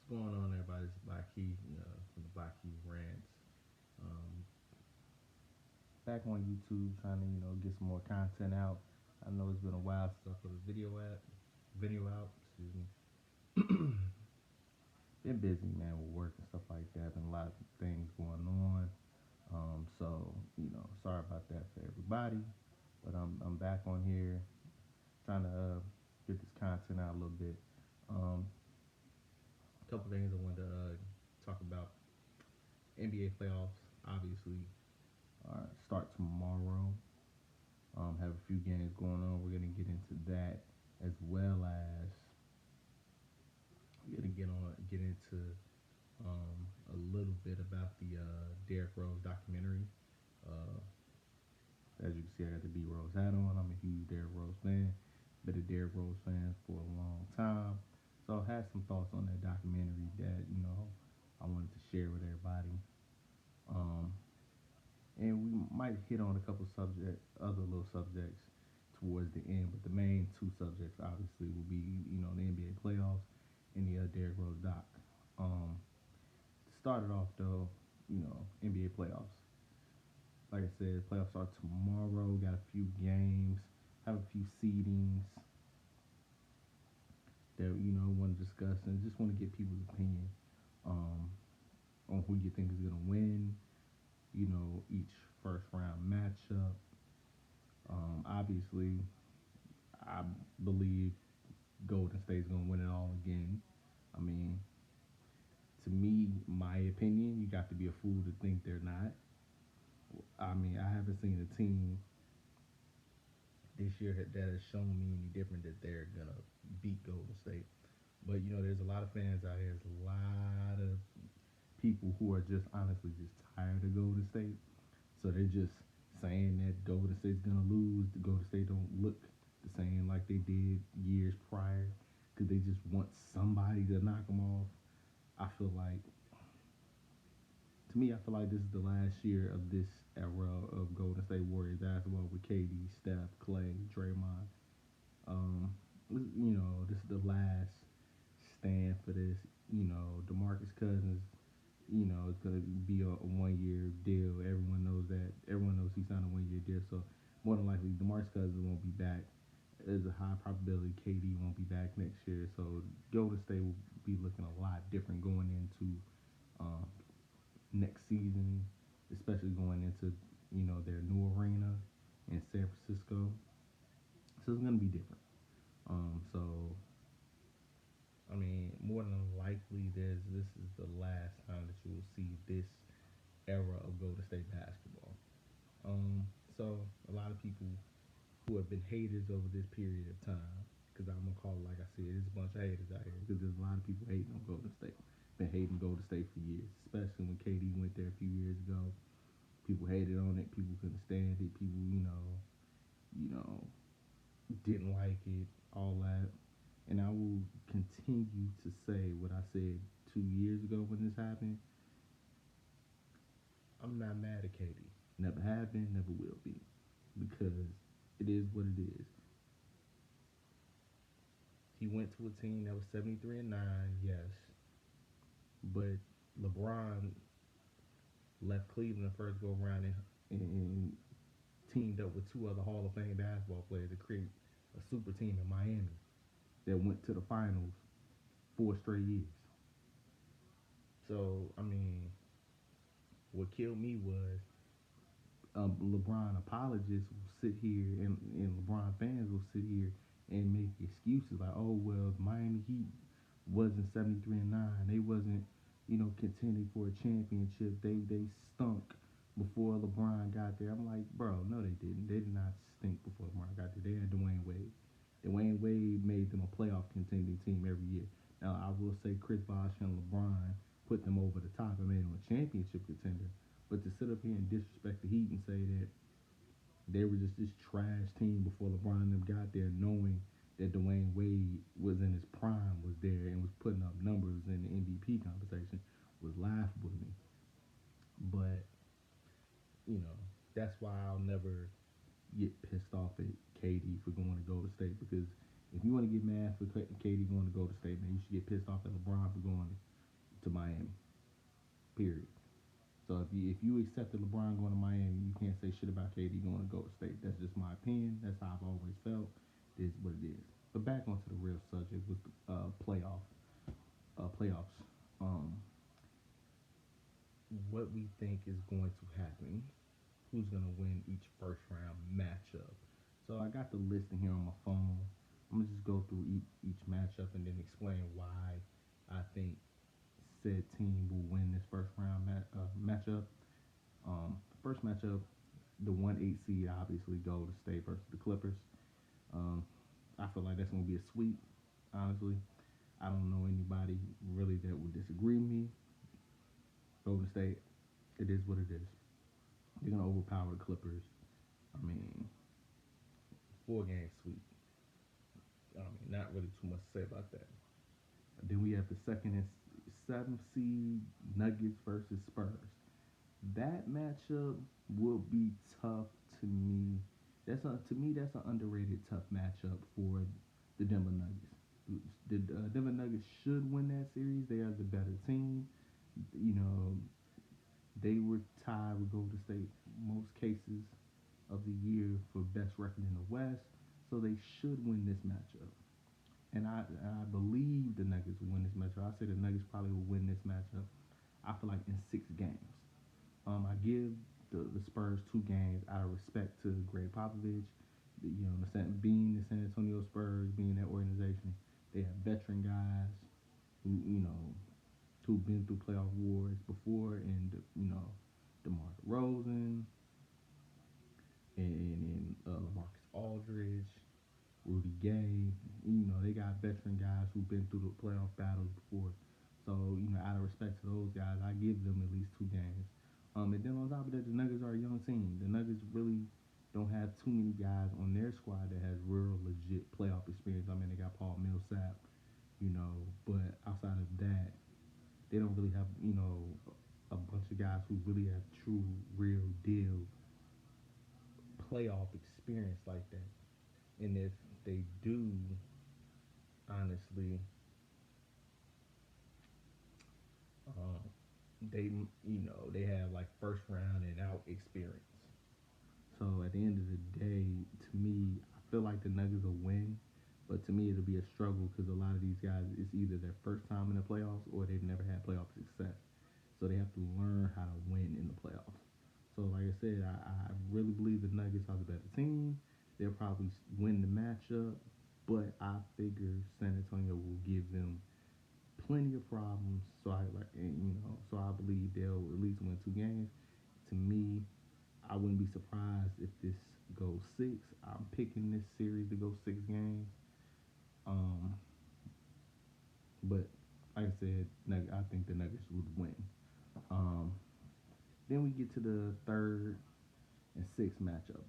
What's going on, everybody? It's Black Key from the Black Key Rants. Um, Back on YouTube, trying to get some more content out. I know it's been a while since I put a video out. Excuse me. Been busy, man, with work and stuff like that. Been a lot of things going on. So sorry about that for everybody. But I'm back on here trying to get this content out a little bit. A couple things I wanted to talk about. NBA playoffs, obviously, start tomorrow. Have a few games going on. We're gonna get into that, as well as we're gonna get into a little bit about the Derrick Rose documentary. Uh, as you can see, I got the D Rose hat on. I'm a huge Derrick Rose fan. Been a Derrick Rose fan for a long time. So I had some thoughts on that documentary that I wanted to share with everybody. Um, and we might hit on a couple other little subjects towards the end, but the main two subjects obviously will be the NBA playoffs and the Derrick Rose doc. Started off though, NBA playoffs. Like I said, playoffs start tomorrow. Got a few games, have a few seedings that want to discuss, and just want to get people's opinion um, on who you think is gonna win. Each first round matchup. Obviously, I believe Golden State's gonna win it all again. I mean, to me, my opinion, you got to be a fool to think they're not. I mean, I haven't seen a team this year that has shown me any different that they're gonna beat Golden State. But there's a lot of fans out here. There's a lot of people who are just honestly just tired of Golden State. So they're just saying that Golden State's gonna lose. The Golden State don't look the same like they did years prior because they just want somebody to knock them off. I feel like, to me, I feel like this is the last year of this era of Golden State Warriors basketball with KD, Steph, Clay, Draymond. Um, this is the last stand for this. DeMarcus Cousins, it's gonna be a 1 year deal. Everyone knows that. Everyone knows he signed a 1 year deal. So more than likely, DeMarcus Cousins won't be back. There's a high probability KD won't be back next year. So Golden State will be looking a lot different going into um, next season, especially going into their new arena in San Francisco. So it's gonna be different. So I mean, more than likely, this is the last time that you will see this era of Golden State basketball. So a lot of people who have been haters over this period of time, because I'm gonna call it like I said, there's a bunch of haters out here. Because there's a lot of people hating on Golden State. Been hating Golden State for years, especially when KD went there a few years ago. People hated on it. People couldn't stand it. People, you know, didn't like it. All that, and I will continue to say what I said 2 years ago when this happened. I'm not mad at KD. Never have been, never will be, because it is what it is. He went to a team that was 73-9, yes, but LeBron left Cleveland first go around and teamed up with two other Hall of Fame basketball players to create a super team in Miami that went to the finals 4 straight years. So I mean, what killed me was LeBron apologists will sit here and LeBron fans will sit here and make excuses like, oh well, Miami Heat wasn't 73-9. They wasn't contending for a championship. They stunk before LeBron got there. I'm like, bro, no, they didn't. They did not stink before LeBron got there. They had Dwayne Wade. Dwayne Wade made them a playoff contending team every year. Now I will say Chris Bosh and LeBron put them over the top and made them a championship contender. But to sit up here and disrespect the Heat and say that they were just this trash team before LeBron and them got there, knowing that Dwayne Wade was in his prime, was there, and was putting up numbers in the MVP conversation, was laughable to me. But that's why I'll never get pissed off at KD for going to Golden State, because if you want to get mad for KD going to Golden State, man, you should get pissed off at LeBron for going to Miami. Period. So if you accepted LeBron going to Miami, you can't say shit about KD going to Golden State. That's just my opinion. That's how I've always felt. It is what it is. But back onto the real subject with the playoffs. Um, what we think is going to happen? Who's going to win each first round matchup? So I got the listing here on my phone. I'm gonna just go through each matchup and then explain why I think said team will win this first round matchup. First matchup, the 1-8 seed obviously Golden State versus the Clippers. Um, I feel like that's gonna be a sweep. Honestly, I don't know anybody really that would disagree with me. Golden State, it is what it is. They're gonna overpower the Clippers. I mean, 4 game sweep. I mean, not really too much to say about that. Then we have the second and seventh seed Nuggets versus Spurs. That matchup will be tough to me. To me that's an underrated tough matchup for the Denver Nuggets. The Denver Nuggets should win that series. They are the better team. You know, they were tied with Golden State most cases of the year for best record in the West, so they should win this matchup. And I believe the Nuggets will win this matchup. I say the Nuggets probably will win this matchup. I feel like in 6 games. I give the Spurs 2 games out of respect to Greg Popovich. Being the San Antonio Spurs, being that organization, they have veteran guys who who've been through playoff wars before, and DeMar DeRozan and LaMarcus Aldridge, Rudy Gay. They got veteran guys who've been through the playoff battles before. So, out of respect to those guys, I give them at least 2 games. And then on top of that, the Nuggets are a young team. The Nuggets really don't have too many guys on their squad that has real legit playoff experience. I mean, they got Paul Millsap, but outside of that, they don't really have, a bunch of guys who really have true, real deal playoff experience like that. And if they do, honestly, uh, they have like first round and out experience. So at the end of the day, to me, I feel like the Nuggets will win, but to me it'll be a struggle because a lot of these guys, it's either their first time in the playoffs or they've never had playoff success. So they have to learn how to win in the playoffs. So like I said, I really believe the Nuggets are the better team. They'll probably win the matchup, but I figure San Antonio will give them plenty of problems. So I believe they'll at least win 2 games. To me, I wouldn't be surprised if this goes 6. I'm picking this series to go 6 games. Um, but like I said, I think the Nuggets would win. Um, then we get to the third and sixth matchup: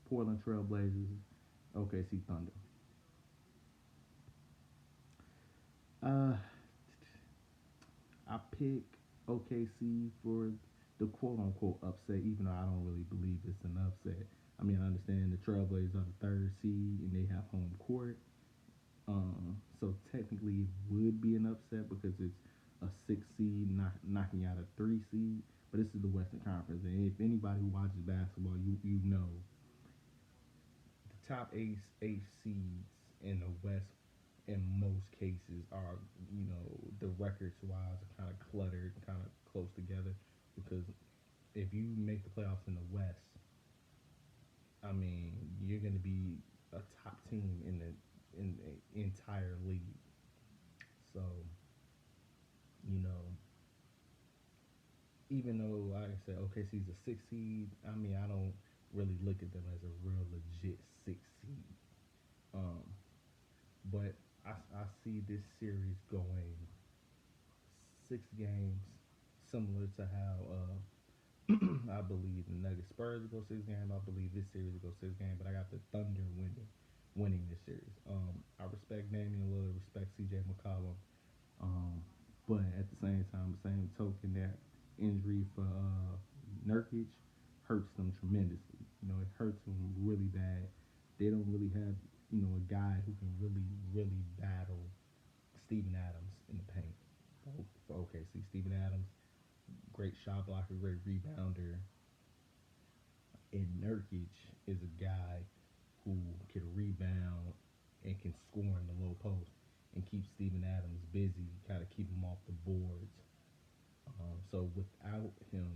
Portland Trailblazers, OKC Thunder. Uh, I pick OKC for the quote unquote upset, even though I don't really believe it's an upset. I mean, I understand the Trailblazers are the third seed and they have home court. So technically it would be an upset because it's a 6 seed knocking out a 3 seed. But this is the Western Conference, and if anybody who watches basketball, you know the top eight seeds in the West in most cases are, the records wise are kind of cluttered, kind of close together. Because if you make the playoffs in the West, I mean, you're going to be a top team in the entire league. So, you know, even though, like I said, OKC's a 6 seed, I mean, I don't really look at them as a real legit 6 seed. Um, but I see this series going 6 games, similar to how I believe the Nuggets Spurs will go 6 games. I believe this series will go 6 games, but I got the Thunder winning this series. I respect Damian Lillard, respect CJ McCollum, but at the same time, the same token, that injury for Nurkic hurts them tremendously. It hurts them really bad. They don't really have a guy who can really battle Steven Adams in the paint. for OKC. Steven Adams, great shot blocker, great rebounder, and Nurkic is a guy who can rebound and can score in the low post and keep Steven Adams busy, kind of keep him off the boards. So without him,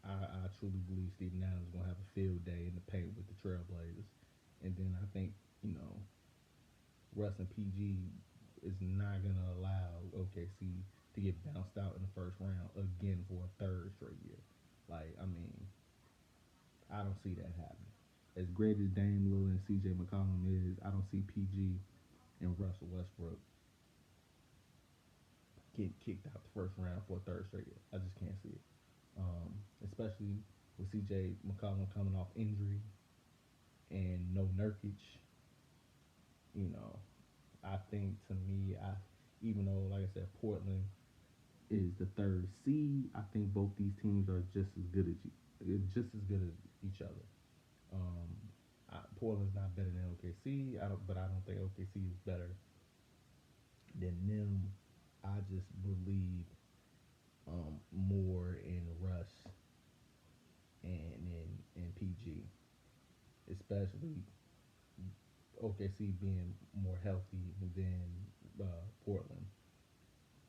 I truly believe Steven Adams is going to have a field day in the paint with the Trailblazers. And then I think, you know, Russ and PG is not going to allow OKC to get bounced out in the first round again for a third straight year. Like, I mean, I don't see that happening. As great as Dame Lillard and CJ McCollum is, I don't see PG and Russell Westbrook get kicked out the first round for a third straight year. I just can't see it. Especially with CJ McCollum coming off injury and no Nurkic, you know, I think to me, even though like I said, Portland is the third seed, I think both these teams are just as good as each other. Um, Portland's not better than OKC. But I don't think OKC is better than them. I just believe more in Russ and PG, especially OKC being more healthy than Portland.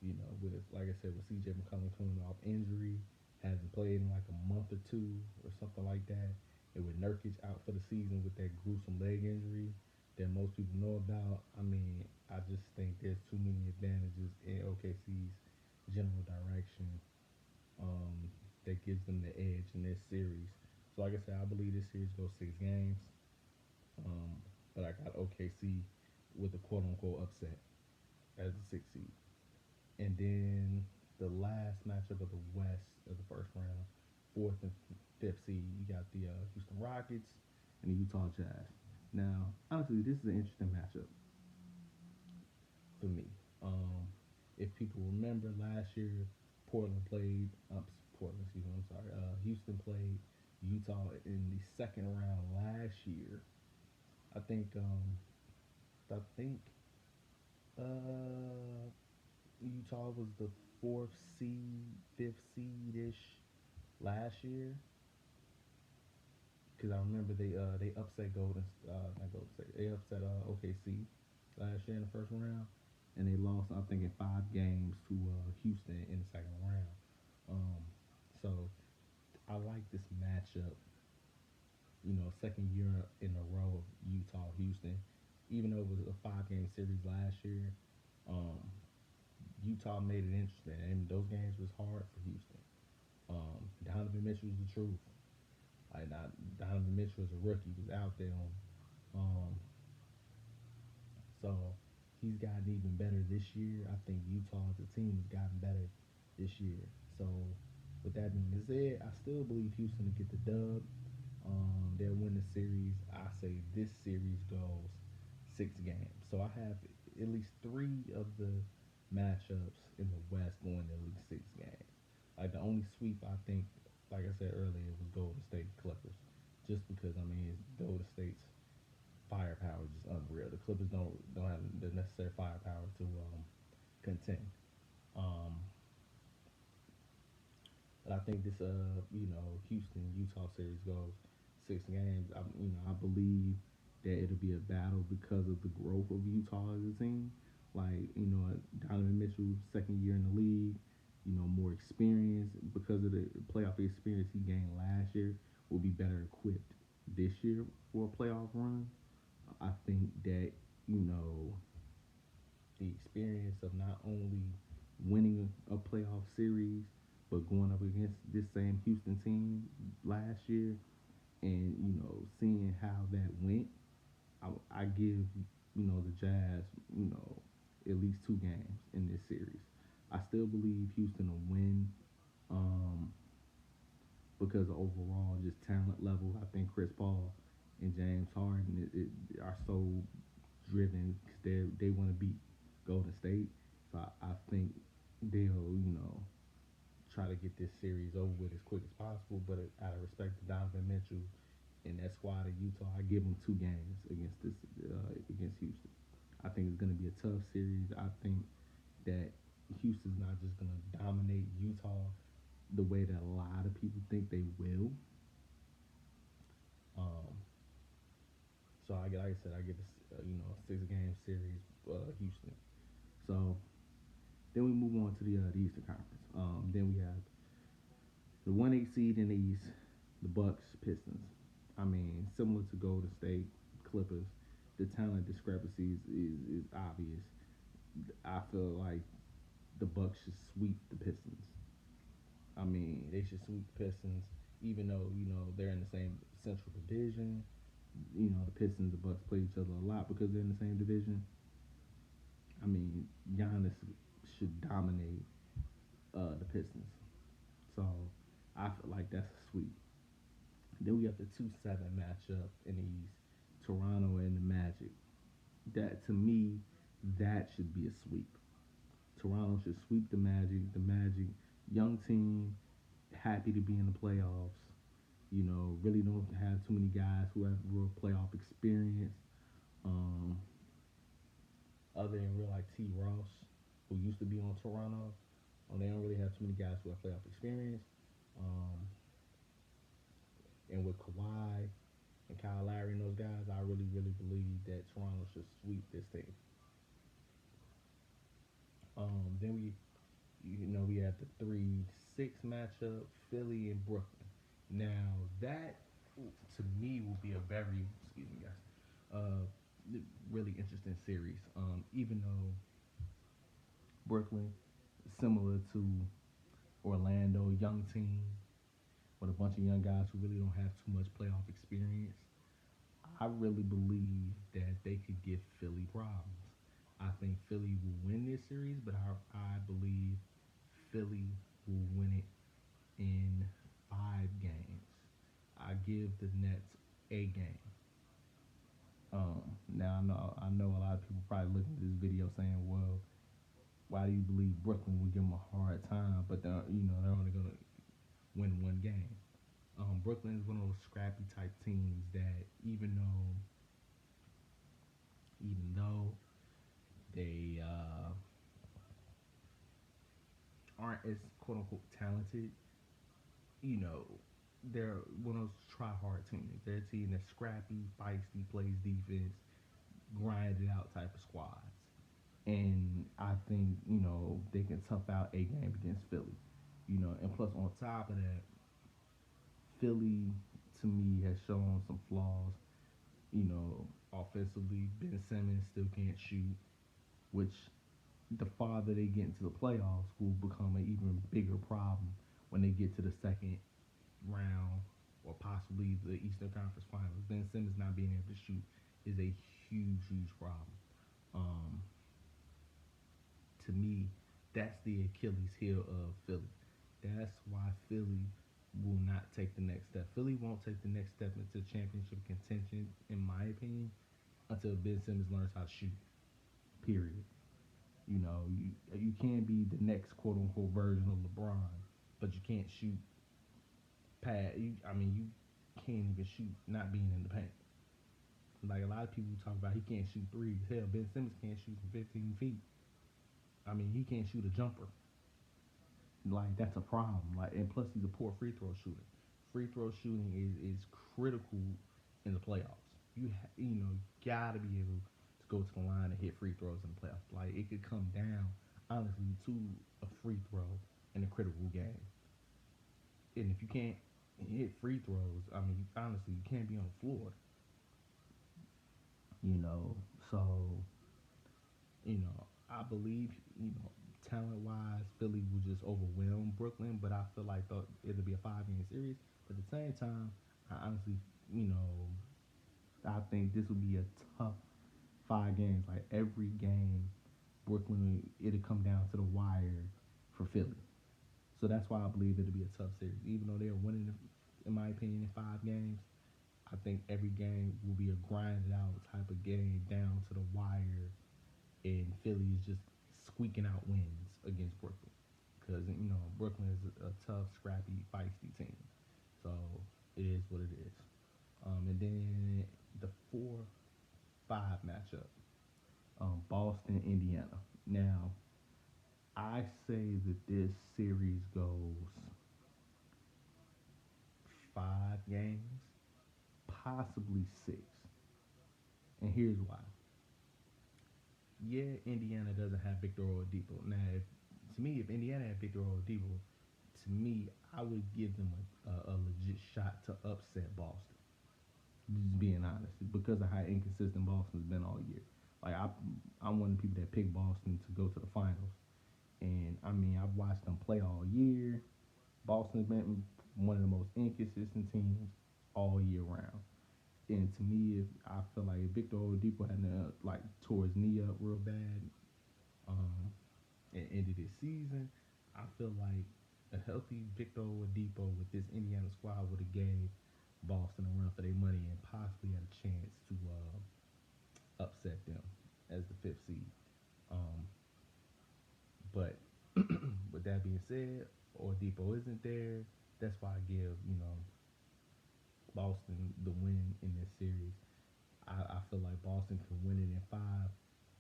You know, with like I said, with CJ McCollum coming off injury, hasn't played in like a month or two or something like that, and with Nurkic out for the season with that gruesome leg injury that most people know about, I mean, I just think there's too many advantages in OKC's general direction that gives them the edge in this series. So, like I said, I believe this series goes 6 games, um, but I got OKC with a quote unquote upset as the sixth seed. And then the last matchup of the West of the first round, fourth and fifth seed, you got the Houston Rockets and the Utah Jazz. Now, honestly, this is an interesting matchup for me. Um, if people remember last year, Portland played, Portland, excuse me, I'm sorry, Houston played Utah in the second round last year. I think, I think uh, Utah was the fourth seed, fifth seed ish last year. Because I remember they upset not Golden State, they upset OKC last year in the first round, and they lost I think in 5 games to Houston in the second round. Um, so I like this matchup. You know, second year in a row of Utah Houston, even though it was a 5 game series last year. Um, Utah made it interesting, and those games was hard for Houston. Donovan Mitchell was the truth. Like not Donovan Mitchell was a rookie, was out there on. So he's gotten even better this year. I think Utah as a team has gotten better this year. So with that being said, I still believe Houston to get the dub. They'll win the series. I say this series goes 6 games. So I have at least 3 of the matchups in the West going at least 6 games. Like the only sweep I think, like I said earlier, was Golden State Clippers. Just because I mean Golden State's firepower is just unreal. The Clippers don't have the necessary firepower to contend. Um, but I think this Houston Utah series goes 6 games. I believe that it'll be a battle because of the growth of Utah as a team. Like Donovan Mitchell second year in the league, more experience because of the playoff experience he gained last year will be better equipped this year for a playoff run. I think that you know the experience of not only winning a playoff series but going up against this same Houston team last year and seeing how that went. I give the Jazz at least 2 games in this series. I still believe Houston will win um, because of overall just talent level. I think Chris Paul and James Harden are so driven because they want to beat Golden State. So I think they'll try to get this series over with as quick as possible. But out of respect to Donovan Mitchell and that squad of Utah, I give them 2 games against Houston. I think it's going to be a tough series. I think that Houston's not just gonna dominate Utah the way that a lot of people think they will. Um, so I get, like I said, I get this, 6 game series, Houston. So then we move on to the Eastern Conference. Then we have the 1-8 seed in the East, the Bucks, Pistons. I mean, similar to Golden State, Clippers, the talent discrepancies is obvious. I feel like the Bucks should sweep the Pistons. I mean, they should sweep the Pistons, even though they're in the same Central Division. The Pistons, the Bucks play each other a lot because they're in the same division. I mean, Giannis should dominate the Pistons. So I feel like that's a sweep. Then we have the 2-7 matchup in the East, Toronto and the Magic. That to me, that should be a sweep. Toronto should sweep the Magic. The Magic, young team, happy to be in the playoffs. Really don't have too many guys who have real playoff experience. Um, Other than real like T. Ross, who used to be on Toronto, they don't really have too many guys who have playoff experience. Um, and with Kawhi and Kyle Lowry and those guys, I really, really believe that Toronto should sweep this team. Then we have the 3-6 matchup, Philly and Brooklyn. Now that to me will be a very, excuse me guys, really interesting series. Even though Brooklyn, similar to Orlando, young team with a bunch of young guys who really don't have too much playoff experience, I really believe that they could give Philly problems. I think Philly will win this series, but I believe Philly will win it in 5 games. I give the Nets a game. Now I know a lot of people probably looking at this video saying, well, why do you believe Brooklyn will give them a hard time? But they're only gonna win 1 game. Brooklyn is one of those scrappy type teams that even though they aren't as quote unquote talented, you know, they're one of those try hard teams. They're a team that's scrappy, feisty, plays defense, grinded out type of squads. And I think, they can tough out a game against Philly. And plus on top of that, Philly to me has shown some flaws. Offensively, Ben Simmons still can't shoot, which the farther they get into the playoffs will become an even bigger problem when they get to the second round or possibly the Eastern Conference Finals. Ben Simmons not being able to shoot is a huge, huge problem. Um, to me, that's the Achilles heel of Philly. That's why Philly will not take the next step. Philly won't take the next step into championship contention, in my opinion, until Ben Simmons learns how to shoot. Period. You can't be the next quote unquote version of LeBron, but you can't shoot you can't even shoot not being in the paint. Like a lot of people talk about he can't shoot threes. Hell, Ben Simmons can't shoot from 15 feet. He can't shoot a jumper. Like that's a problem. Like, and plus he's a poor free throw shooter. Free throw shooting is critical in the playoffs. Gotta be able to go to the line and hit free throws in the playoffs. Like it could come down honestly to a free throw in a critical game. And if you can't hit free throws, honestly, you can't be on the floor. You know, so I believe talent wise, Philly will just overwhelm Brooklyn, but I feel like it'll be a 5 game series. But at the same time, I honestly, I think this will be a tough 5 games. Like every game, Brooklyn, it'll come down to the wire for Philly. So that's why I believe it'll be a tough series. Even though they're winning, in my opinion, in 5 games, I think every game will be a grinded out type of game down to the wire, and Philly is just squeaking out wins against Brooklyn because Brooklyn is a tough, scrappy, feisty team. So it is what it is. And then the 4-5 matchup, Boston, Indiana. Now I say that this series goes 5 games, possibly six. And here's why. Yeah, Indiana doesn't have Victor Oladipo. Now, to me, if Indiana had Victor Oladipo, to me, I would give them a legit shot to upset Boston. Just being honest, because of how inconsistent Boston's been all year. Like I'm one of the people that picked Boston to go to the finals, and I mean I've watched them play all year. Boston's been one of the most inconsistent teams all year round. And to me, if I feel like if Victor Oladipo hadn't like tore his knee up real bad, um, and ended his season, I feel like a healthy Victor Oladipo with this Indiana squad would have gave Boston a run for their money and possibly had a chance to upset them as the fifth seed. Um, but with that being said, Oladipo isn't there. That's why I give Boston the win in this series. I feel like Boston can win it in five,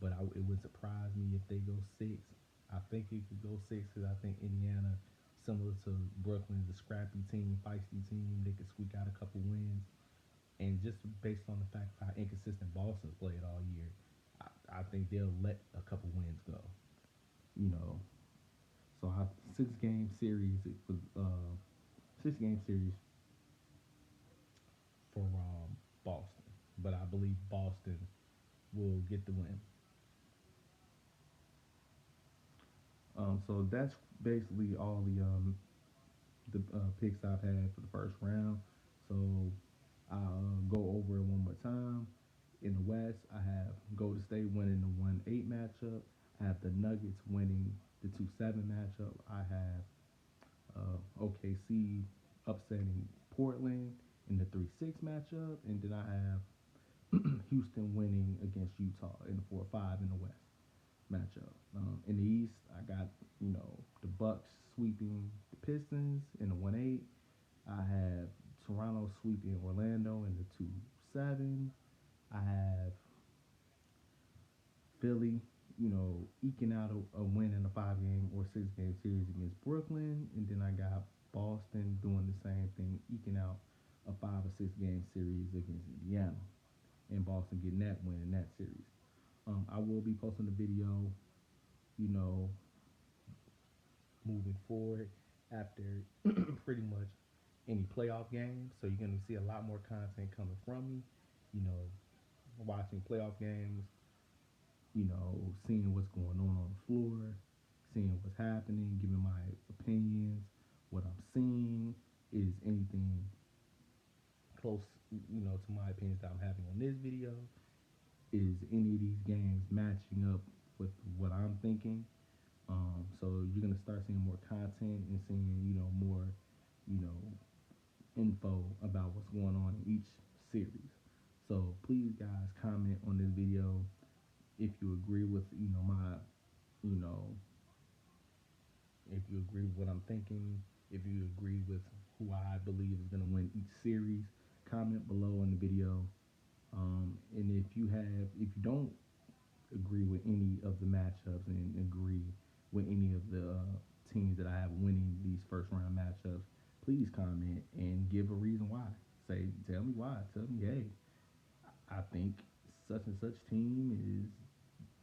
but it would surprise me if they go six. I think it could go six because I think Indiana, similar to Brooklyn, is a scrappy team, feisty team. They could squeak out a couple wins. And just based on the fact of how inconsistent Boston's played all year, I think they'll let a couple wins go. You know, so 6 game series. It was 6 game series for Boston, but I believe Boston will get the win. So that's basically all the picks I've had for the first round. So I'll go over it one more time. In the West, I have Golden State winning the 1-8 matchup. I have the Nuggets winning the 2-7 matchup. I have OKC upsetting Portland in the 3-6 matchup, and then I have Houston winning against Utah in the 4-5 in the West matchup. In the East, I got the Bucks sweeping the Pistons in the 1-8. I have Toronto sweeping Orlando in the 2-7. I have Philly, eking out a win in a 5 game or 6 game series against Brooklyn, and then I got Boston doing the same thing, eking out a 5 or 6 game series against Indiana, and Boston getting that win in that series. I will be posting a video, you know, moving forward after pretty much any playoff games. So you're going to see a lot more content coming from me. You know, watching playoff games, seeing what's going on the floor, seeing what's happening, giving my opinions, what I'm seeing. Is anything close, to my opinions that I'm having on this video? Is any of these games matching up with what I'm thinking? So you're gonna start seeing more content and seeing, more, you know, info about what's going on in each series. So please, guys, comment on this video if you agree with, you know, if you agree with what I'm thinking, if you agree with who I believe is gonna win each series. Comment below in the video. And if you don't agree with any of the matchups and agree with any of the teams that I have winning these first round matchups, please comment and give a reason why. Tell me why. Tell me, hey, I think such and such team is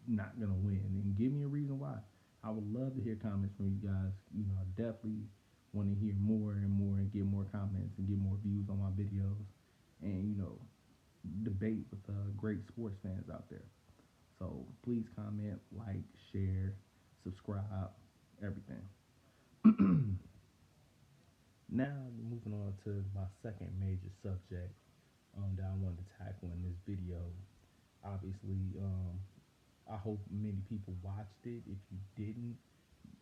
not gonna win, and give me a reason why. I would love to hear comments from you guys. I definitely want to hear more and more and get more comments and get more views on my videos, and debate with great sports fans out there. So please comment, like, share, subscribe, everything. Now moving on to my second major subject that I wanted to tackle in this video. Obviously, I hope many people watched it. If you didn't,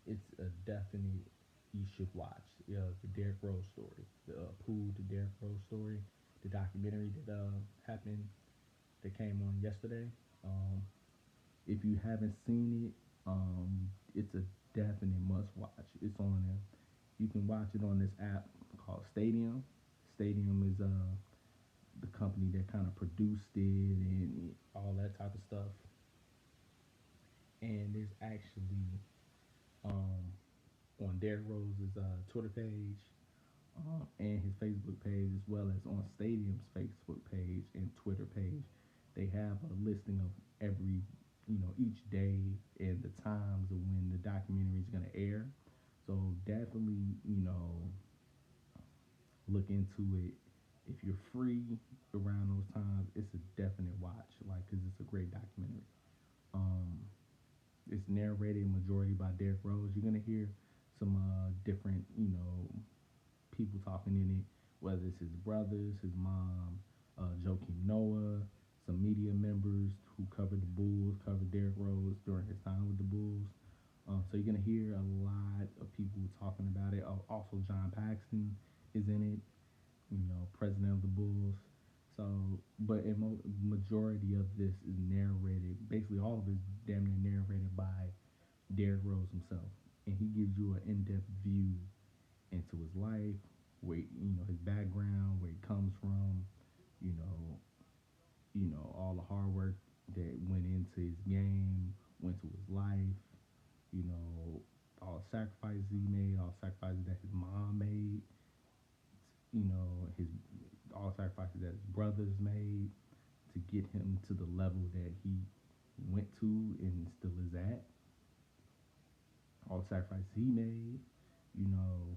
it's a definite you should watch. The Derrick Rose story, the Pool to Derrick Rose story, the documentary that happened that came on yesterday. Um, if you haven't seen it, it's a definite must watch. It's on there. You can watch it on this app called Stadium. Stadium is the company that kind of produced it and all that type of stuff. And there's actually Derrick Rose's Twitter page and his Facebook page, as well as on Stadium's Facebook page and Twitter page, they have a listing of every, each day and the times of when the documentary is going to air. So definitely, look into it. If you're free around those times, it's a definite watch, like, because it's a great documentary. Um, it's narrated majority by Derrick Rose. You're gonna hear some different, people talking in it, whether it's his brothers, his mom, Joakim Noah, some media members who covered the Bulls, covered Derrick Rose during his time with the Bulls. So you're gonna hear a lot of people talking about it. Also, John Paxson is in it, president of the Bulls. So, but a majority of this is narrated. Basically, all of it is damn near narrated by Derrick Rose himself, and he gives you an in-depth view into his life, where his background, where he comes from, you know, all the hard work that went into his game, went to his life, you know, all the sacrifices he made, all the sacrifices that his mom made, his all the sacrifices that his brothers made to get him to the level that he went to and still is at. All the sacrifices he made, you know,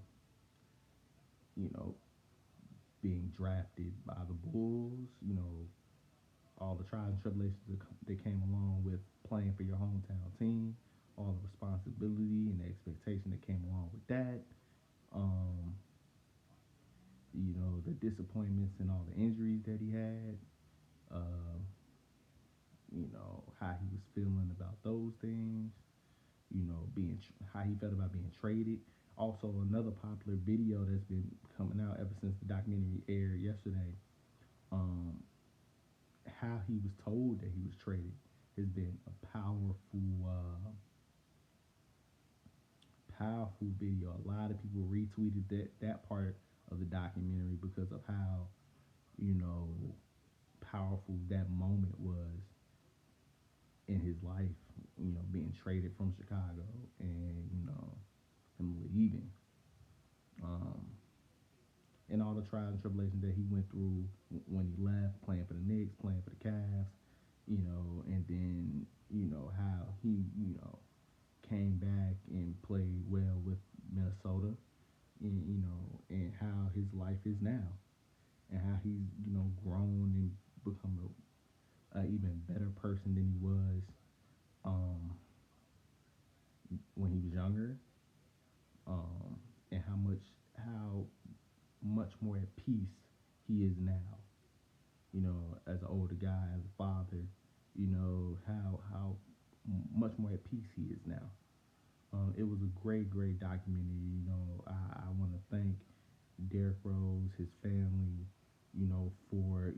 you know, being drafted by the Bulls, all the trials and tribulations that came along with playing for your hometown team, all the responsibility and the expectation that came along with that. Um, the disappointments and all the injuries that he had. Uh, how he was feeling about those things. Being how he felt about being traded. Also, another popular video that's been coming out ever since the documentary aired yesterday. Um, how he was told that he was traded has been a powerful video. A lot of people retweeted that part of the documentary because of how you know powerful that moment was in his life. Being traded from Chicago and him leaving. Um, and all the trials and tribulations that he went through when he left, playing for the Knicks, playing for the Cavs, and then how he came back and played well with Minnesota, and and how his life is now, and how he's grown and become a even better person than he was um, when he was younger, um, and how much more at peace he is now. As an older guy, as a father, how much more at peace he is now. It was a great documentary. I want to thank Derrick Rose, his family, for